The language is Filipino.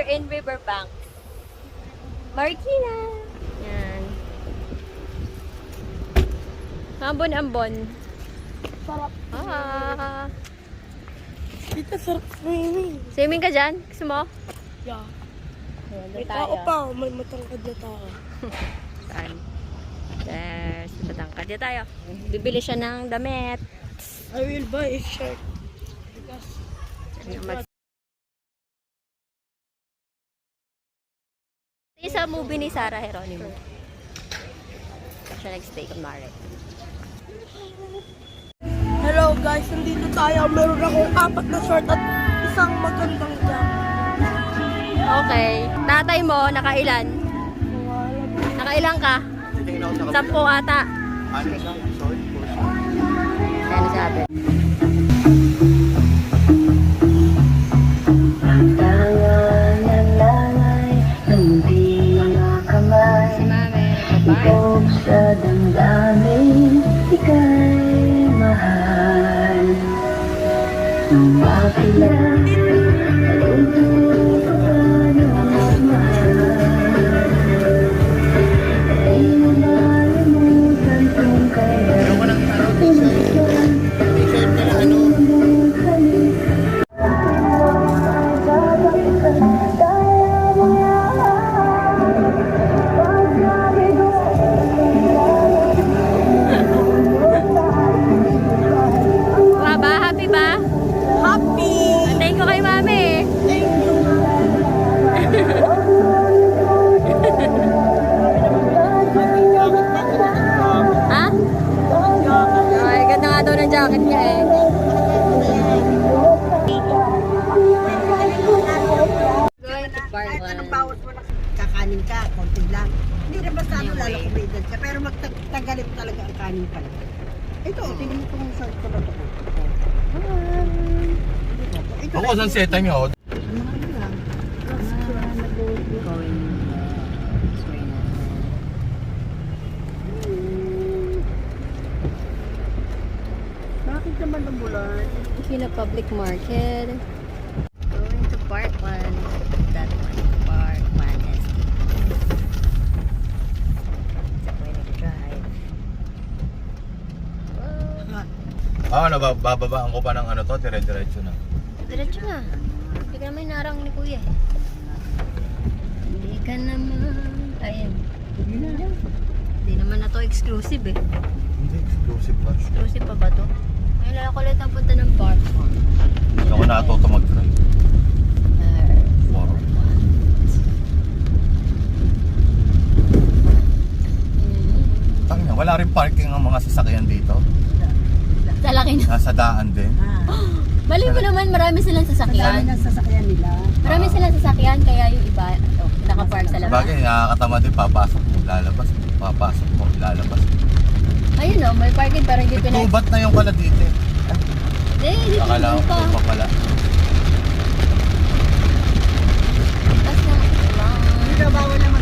in Riverbank. Marikina. Yan. Ambon-ambon. Sarap. Ah. Dito sarap swimming. Swimming ka dyan? Gusto mo? Yeah. Ayan, May doon tao tayo. pa. May matangkad na tao. Saan? Yes, matangkad na tayo. Bibili siya ng damit. I will buy a shirt. Because Sa movie ni Sarah Geronimo. Siya nag-stay kung Mare. hello guys, nandito tayo. Meron akong 4 na short at isang magandang jacket. Okay. Tatay mo, nakailan? Nakailan ka? 10 ata. Ano sabi? Si Mame, bye. Sa damdamin, ika'y mahal. Mapilang, alintong paano mahal. Ay nalimutan kung kailan. Wa ba? Happy ba? Happy! Antayin ko kay Mame. Thank you! Ha? Ay, ganda nga daw ng jacket niya eh. Going to Parkland. Anong bawas mo na kakanin ka, konti lang. Hindi na basta ano lalakumidan ka, pero magtagalit talaga ang kanin pa. Ito, tingnan mo itong short ko na ito. Ito, Ako saan seta nyo? ano lang. Bakit naman namulan? Kina Public Market. Going to Parkland. That one. Parkland Estate. It's a way to drive. Ah, bababaan ko pa ng ano to, dire-diretso na. Diretso na. Hindi ka naman inarang ni Kuya. Hindi ka naman. Ayun. Hindi naman na to exclusive eh. Hindi, exclusive pa. Exclusive pa ba to? Ngayon lang ako ulit ang punta ng Parkland. Hindi ako natuto mag-drive. Wow. Tangina, wala rin parking ang mga sasakyan dito. Sa laki na. Nasa daan din. Mali mo naman, marami silang Dami sasakyan. ng sasakyan nila. Marami silang sasakyan, kaya yung iba nakapark sa labas. Sabagay, nakakatama din, papasok mo, lalabas mo, papasok mo, lalabas mo. Ayun o, may parking pero hindi pinag... Tubat na yung pala dito. Hindi Akala pinag ko pa. pa pala. Tapos na lang. Hindi na bawal naman